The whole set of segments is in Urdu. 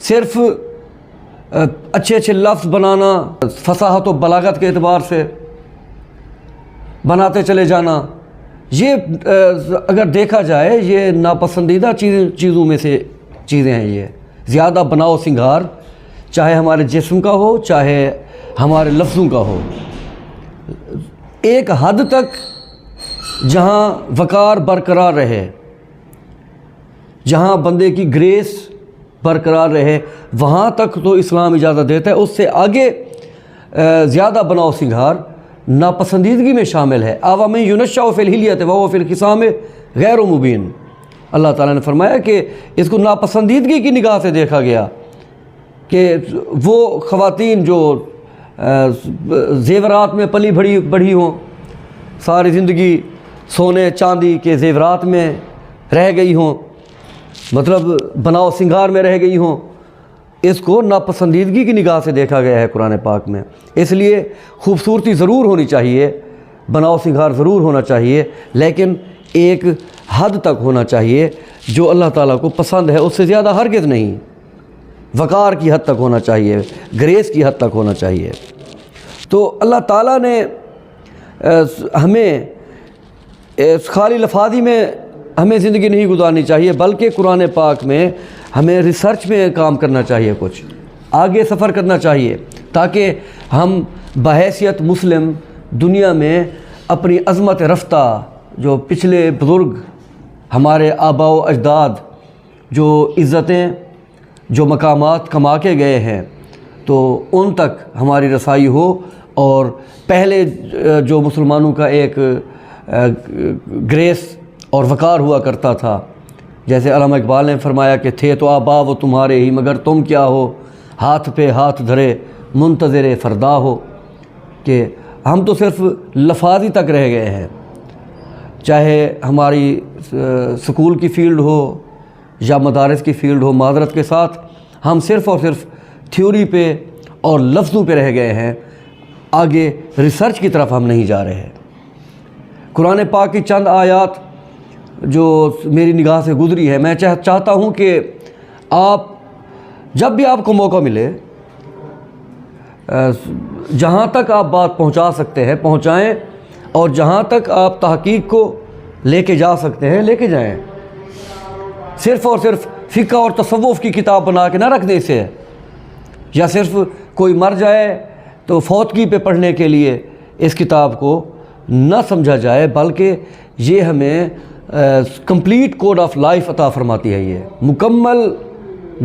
صرف اچھے اچھے لفظ بنانا، فصاحت و بلاغت کے اعتبار سے بناتے چلے جانا، یہ اگر دیکھا جائے یہ ناپسندیدہ چیزوں میں سے چیزیں ہیں۔ یہ زیادہ بناؤ سنگھار، چاہے ہمارے جسم کا ہو چاہے ہمارے لفظوں کا ہو، ایک حد تک جہاں وقار برقرار رہے، جہاں بندے کی گریس برقرار رہے، وہاں تک تو اسلام اجازت دیتا ہے۔ اس سے آگے زیادہ بناؤ سنگھار ناپسندیدگی میں شامل ہے۔ آوام یونشا فی الحلیۃ وہو فی الخصام غیر مبین، اللہ تعالیٰ نے فرمایا کہ اس کو ناپسندیدگی کی نگاہ سے دیکھا گیا کہ وہ خواتین جو زیورات میں پلی بڑھی ہوں، ساری زندگی سونے چاندی کے زیورات میں رہ گئی ہوں، مطلب بناؤ سنگھار میں رہ گئی ہوں، اس کو ناپسندیدگی کی نگاہ سے دیکھا گیا ہے قرآن پاک میں۔ اس لیے خوبصورتی ضرور ہونی چاہیے، بناؤ سنگھار ضرور ہونا چاہیے، لیکن ایک حد تک ہونا چاہیے جو اللہ تعالیٰ کو پسند ہے، اس سے زیادہ ہرگز نہیں۔ وقار کی حد تک ہونا چاہیے، گریس کی حد تک ہونا چاہیے۔ تو اللہ تعالیٰ نے ہمیں خالی لفاظی میں ہمیں زندگی نہیں گزارنی چاہیے، بلکہ قرآن پاک میں ہمیں ریسرچ میں کام کرنا چاہیے، کچھ آگے سفر کرنا چاہیے، تاکہ ہم بحیثیت مسلم دنیا میں اپنی عظمت رفتہ جو پچھلے بزرگ ہمارے آباء و اجداد جو عزتیں جو مقامات کما کے گئے ہیں، تو ان تک ہماری رسائی ہو، اور پہلے جو مسلمانوں کا ایک گریس اور وقار ہوا کرتا تھا، جیسے علامہ اقبال نے فرمایا کہ تھے تو آبا وہ تمہارے ہی، مگر تم کیا ہو، ہاتھ پہ ہاتھ دھرے منتظر فردا ہو، کہ ہم تو صرف لفاظی تک رہ گئے ہیں۔ چاہے ہماری سکول کی فیلڈ ہو یا مدارس کی فیلڈ ہو، معذرت کے ساتھ ہم صرف اور صرف تھیوری پہ اور لفظوں پہ رہ گئے ہیں، آگے ریسرچ کی طرف ہم نہیں جا رہے ہیں۔ قرآن پاک کی چند آیات جو میری نگاہ سے گزری ہے، میں چاہتا ہوں کہ آپ جب بھی آپ کو موقع ملے، جہاں تک آپ بات پہنچا سکتے ہیں پہنچائیں، اور جہاں تک آپ تحقیق کو لے کے جا سکتے ہیں لے کے جائیں۔ صرف اور صرف فقہ اور تصوف کی کتاب بنا کے نہ رکھ دیں اسے، یا صرف کوئی مر جائے تو فوتگی پہ پڑھنے کے لیے اس کتاب کو نہ سمجھا جائے، بلکہ یہ ہمیں کمپلیٹ کوڈ آف لائف عطا فرماتی ہے، یہ مکمل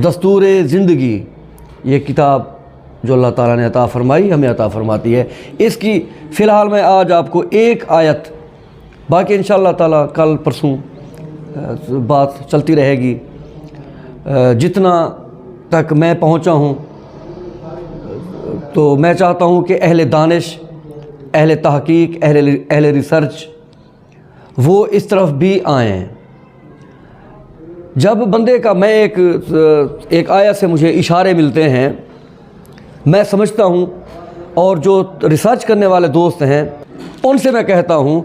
دستور زندگی یہ کتاب جو اللہ تعالیٰ نے عطا فرمائی ہمیں عطا فرماتی ہے۔ اس کی فی الحال میں آج آپ کو ایک آیت، باقی انشاءاللہ تعالیٰ کل پرسوں بات چلتی رہے گی، جتنا تک میں پہنچا ہوں تو میں چاہتا ہوں کہ اہل دانش، اہل تحقیق، اہل ریسرچ وہ اس طرف بھی آئیں۔ جب بندے کا میں ایک آیت سے مجھے اشارے ملتے ہیں، میں سمجھتا ہوں، اور جو ریسرچ کرنے والے دوست ہیں ان سے میں کہتا ہوں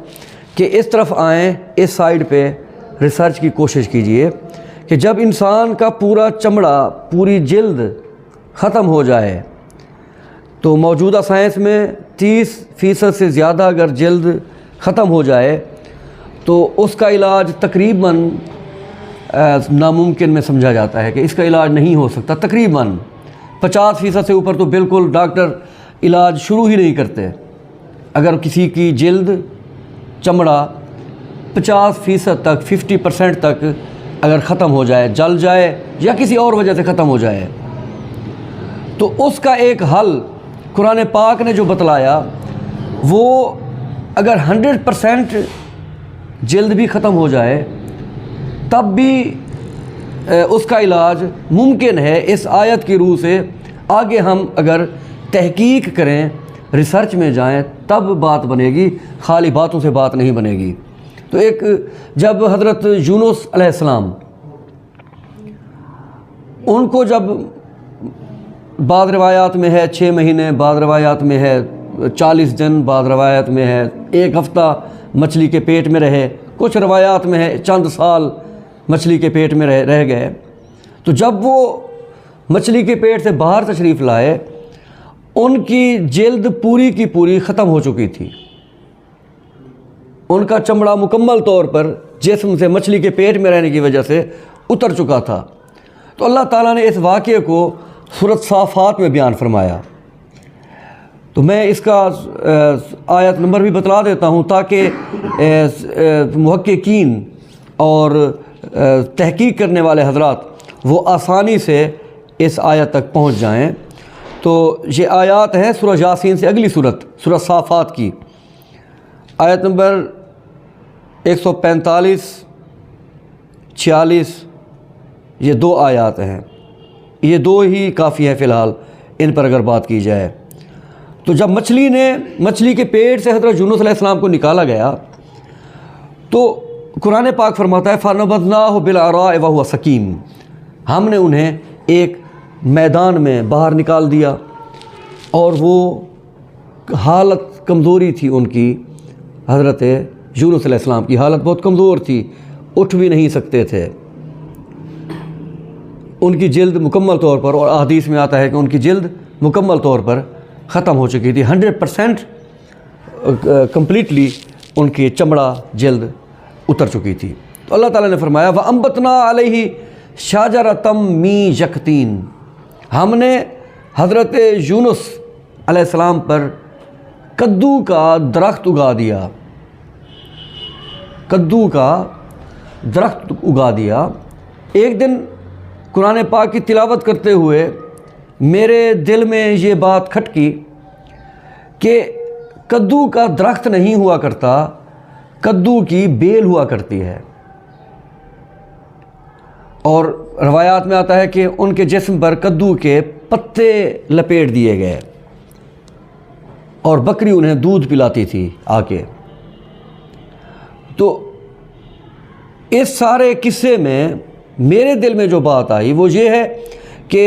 کہ اس طرف آئیں، اس سائیڈ پہ ریسرچ کی کوشش کیجئے کہ جب انسان کا پورا چمڑا، پوری جلد ختم ہو جائے، تو موجودہ سائنس میں 30% سے زیادہ اگر جلد ختم ہو جائے تو اس کا علاج تقریباً ناممکن میں سمجھا جاتا ہے کہ اس کا علاج نہیں ہو سکتا۔ تقریباً 50% سے اوپر تو بالکل ڈاکٹر علاج شروع ہی نہیں کرتے۔ اگر کسی کی جلد، چمڑا 50% تک، 50% تک اگر ختم ہو جائے، جل جائے یا کسی اور وجہ سے ختم ہو جائے، تو اس کا ایک حل قرآن پاک نے جو بتلایا، وہ اگر 100% جلد بھی ختم ہو جائے تب بھی اس کا علاج ممکن ہے۔ اس آیت کی روح سے آگے ہم اگر تحقیق کریں، ریسرچ میں جائیں، تب بات بنے گی، خالی باتوں سے بات نہیں بنے گی۔ تو جب حضرت یونس علیہ السلام، ان کو جب بعض روایات میں ہے 6 مہینے، بعض روایات میں ہے 40 دن، بعض روایات میں ہے 1 ہفتہ مچھلی کے پیٹ میں رہے، کچھ روایات میں ہے چند سال مچھلی کے پیٹ میں رہ گئے، تو جب وہ مچھلی کے پیٹ سے باہر تشریف لائے، ان کی جلد پوری کی پوری ختم ہو چکی تھی، ان کا چمڑا مکمل طور پر جسم سے مچھلی کے پیٹ میں رہنے کی وجہ سے اتر چکا تھا۔ تو اللہ تعالیٰ نے اس واقعے کو سورۃ صافات میں بیان فرمایا۔ تو میں اس کا آیت نمبر بھی بتلا دیتا ہوں تاکہ محققین اور تحقیق کرنے والے حضرات وہ آسانی سے اس آیت تک پہنچ جائیں۔ تو یہ آیات ہیں سورہ یاسین سے اگلی صورت سورہ صافات کی، آیت نمبر 145 46، یہ دو آیات ہیں، یہ دو ہی کافی ہیں فی الحال ان پر اگر بات کی جائے۔ تو جب مچھلی کے پیٹ سے حضرت یونس علیہ السلام کو نکالا گیا تو قرآن پاک فرماتا ہے فَنَبَذْنَاهُ بِالْعَرَاءِ وَهُوَ سَقِيمٌ، ہم نے انہیں ایک میدان میں باہر نکال دیا اور وہ حالت کمزوری تھی ان کی، حضرت یونس علیہ السلام کی حالت بہت کمزور تھی، اٹھ بھی نہیں سکتے تھے، ان کی جلد مکمل طور پر، اور احادیث میں آتا ہے کہ ان کی جلد مکمل طور پر ختم ہو چکی تھی، 100% کمپلیٹلی ان کی چمڑا جلد اتر چکی تھی۔ تو اللہ تعالیٰ نے فرمایا وَأَنبَتْنَا عَلَيْهِ شَجَرَةً مِّن يَقْطِينٍ، ہم نے حضرت یونس علیہ السلام پر کدو کا درخت اگا دیا، کدو کا درخت اگا دیا۔ ایک دن قرآن پاک کی تلاوت کرتے ہوئے میرے دل میں یہ بات کھٹکی کہ کدو کا درخت نہیں ہوا کرتا، کدو کی بیل ہوا کرتی ہے، اور روایات میں آتا ہے کہ ان کے جسم پر کدو کے پتے لپیٹ دیے گئے اور بکری انہیں دودھ پلاتی تھی آ کے۔ تو اس سارے قصے میں میرے دل میں جو بات آئی وہ یہ ہے کہ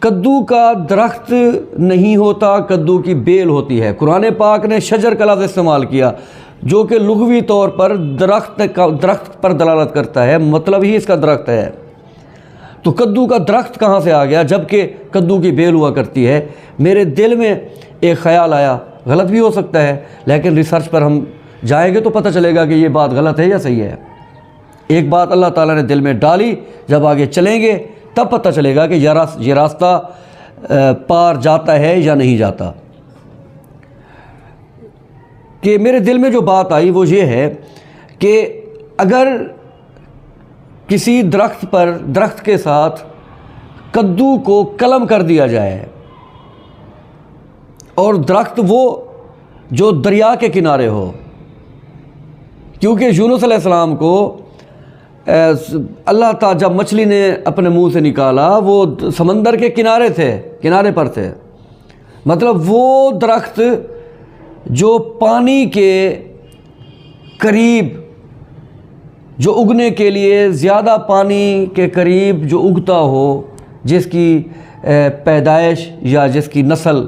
کدو کا درخت نہیں ہوتا، کدو کی بیل ہوتی ہے۔ قرآن پاک نے شجر کا لفظ استعمال کیا جو کہ لغوی طور پر درخت پر دلالت کرتا ہے، مطلب ہی اس کا درخت ہے۔ تو کدو کا درخت کہاں سے آ گیا جبکہ کدو کی بیل ہوا کرتی ہے؟ میرے دل میں ایک خیال آیا، غلط بھی ہو سکتا ہے لیکن ریسرچ پر ہم جائیں گے تو پتہ چلے گا کہ یہ بات غلط ہے یا صحیح ہے۔ ایک بات اللہ تعالیٰ نے دل میں ڈالی، جب آگے چلیں گے تب پتہ چلے گا کہ یہ راستہ پار جاتا ہے یا نہیں جاتا۔ کہ میرے دل میں جو بات آئی وہ یہ ہے کہ اگر کسی درخت کے ساتھ کدو کو قلم کر دیا جائے، اور درخت وہ جو دریا کے کنارے ہو، کیونکہ یونس علیہ السلام کو اللہ تعالیٰ جب مچھلی نے اپنے منہ سے نکالا وہ سمندر کے کنارے پر تھے، مطلب وہ درخت جو پانی کے قریب، جو اگنے کے لیے زیادہ پانی کے قریب جو اگتا ہو، جس کی پیدائش یا جس کی نسل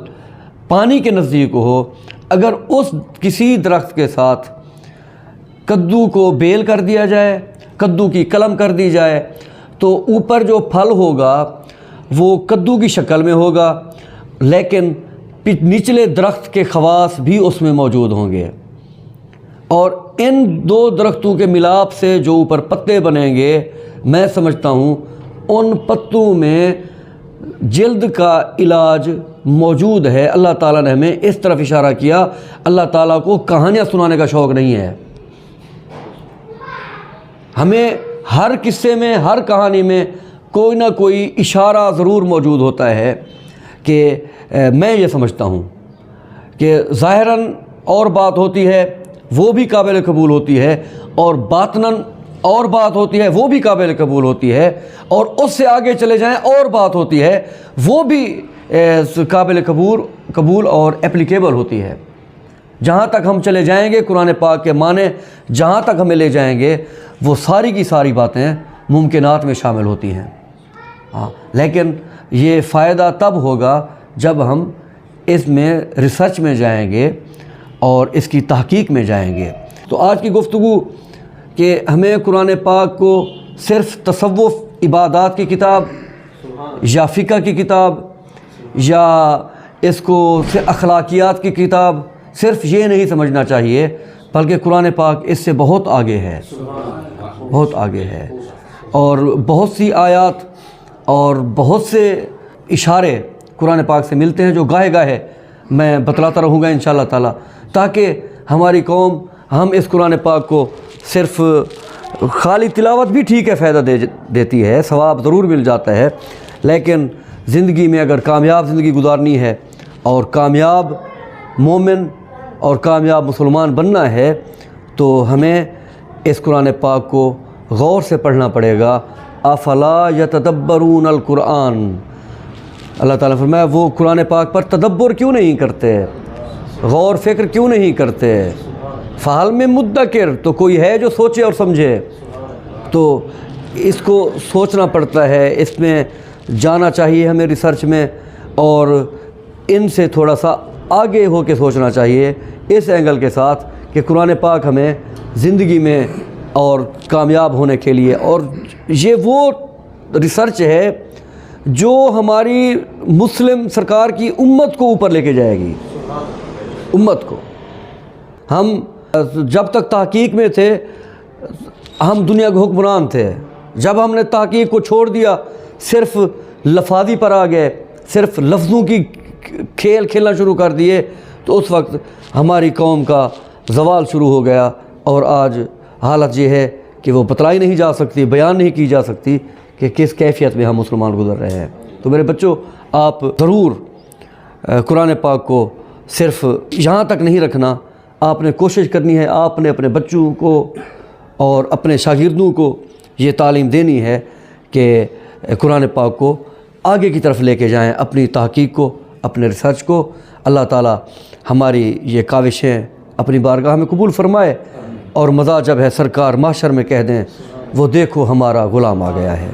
پانی کے نزدیک ہو، اگر اس کسی درخت کے ساتھ کدو کو بیل کر دیا جائے، کدو کی قلم کر دی جائے، تو اوپر جو پھل ہوگا وہ کدو کی شکل میں ہوگا، لیکن نچلے درخت کے خواص بھی اس میں موجود ہوں گے، اور ان دو درختوں کے ملاپ سے جو اوپر پتے بنیں گے، میں سمجھتا ہوں ان پتوں میں جلد کا علاج موجود ہے۔ اللہ تعالیٰ نے ہمیں اس طرف اشارہ کیا۔ اللہ تعالیٰ کو کہانیاں سنانے کا شوق نہیں ہے، ہمیں ہر قصے میں، ہر کہانی میں کوئی نہ کوئی اشارہ ضرور موجود ہوتا ہے کہ میں یہ سمجھتا ہوں کہ ظاہراً اور بات ہوتی ہے وہ بھی قابل قبول ہوتی ہے، اور باطناً اور بات ہوتی ہے وہ بھی قابل قبول ہوتی ہے، اور اس سے آگے چلے جائیں اور بات ہوتی ہے وہ بھی قابل قبول اور اپلیکیبل ہوتی ہے۔ جہاں تک ہم چلے جائیں گے قرآن پاک کے معنی جہاں تک ہمیں لے جائیں گے وہ ساری کی ساری باتیں ممکنات میں شامل ہوتی ہیں، لیکن یہ فائدہ تب ہوگا جب ہم اس میں ریسرچ میں جائیں گے اور اس کی تحقیق میں جائیں گے۔ تو آج کی گفتگو کہ ہمیں قرآن پاک کو صرف تصوف عبادات کی کتاب یا فقہ کی کتاب یا اس کو اخلاقیات کی کتاب، صرف یہ نہیں سمجھنا چاہیے، بلکہ قرآن پاک اس سے بہت آگے ہے، بہت آگے ہے، اور بہت سی آیات اور بہت سے اشارے قرآن پاک سے ملتے ہیں جو گاہے گاہے میں بتلاتا رہوں گا انشاءاللہ تعالی، تاکہ ہماری قوم ہم اس قرآن پاک کو صرف خالی تلاوت بھی ٹھیک ہے، فائدہ دیتی ہے، ثواب ضرور مل جاتا ہے، لیکن زندگی میں اگر کامیاب زندگی گزارنی ہے اور کامیاب مومن اور کامیاب مسلمان بننا ہے تو ہمیں اس قرآن پاک کو غور سے پڑھنا پڑے گا۔ افلا یتدبرون القرآن، اللہ تعالیٰ فرمایا وہ قرآن پاک پر تدبر کیوں نہیں کرتے، غور فکر کیوں نہیں کرتے، فحل میں مدکر، تو کوئی ہے جو سوچے اور سمجھے۔ تو اس کو سوچنا پڑتا ہے، اس میں جانا چاہیے ہمیں ریسرچ میں، اور ان سے تھوڑا سا آگے ہو کے سوچنا چاہیے اس اینگل کے ساتھ کہ قرآن پاک ہمیں زندگی میں اور کامیاب ہونے کے لیے، اور یہ وہ ریسرچ ہے جو ہماری مسلم سرکار کی امت کو اوپر لے کے جائے گی، امت کو۔ ہم جب تک تحقیق میں تھے ہم دنیا کے حکمران تھے، جب ہم نے تحقیق کو چھوڑ دیا، صرف لفاظی پر آ گئے، صرف لفظوں کی کھیل کھیلنا شروع کر دیے، تو اس وقت ہماری قوم کا زوال شروع ہو گیا، اور آج حالت یہ ہے کہ وہ بتلائی نہیں جا سکتی، بیان نہیں کی جا سکتی کہ کس کیفیت میں ہم مسلمان گزر رہے ہیں۔ تو میرے بچوں، آپ ضرور قرآن پاک کو صرف یہاں تک نہیں رکھنا، آپ نے کوشش کرنی ہے، آپ نے اپنے بچوں کو اور اپنے شاگردوں کو یہ تعلیم دینی ہے کہ قرآن پاک کو آگے کی طرف لے کے جائیں، اپنی تحقیق کو، اپنے ریسرچ کو۔ اللہ تعالی ہماری یہ کاوشیں اپنی بارگاہ میں قبول فرمائے، اور مزہ جب ہے سرکار محشر میں کہہ دیں وہ دیکھو ہمارا غلام آ گیا ہے۔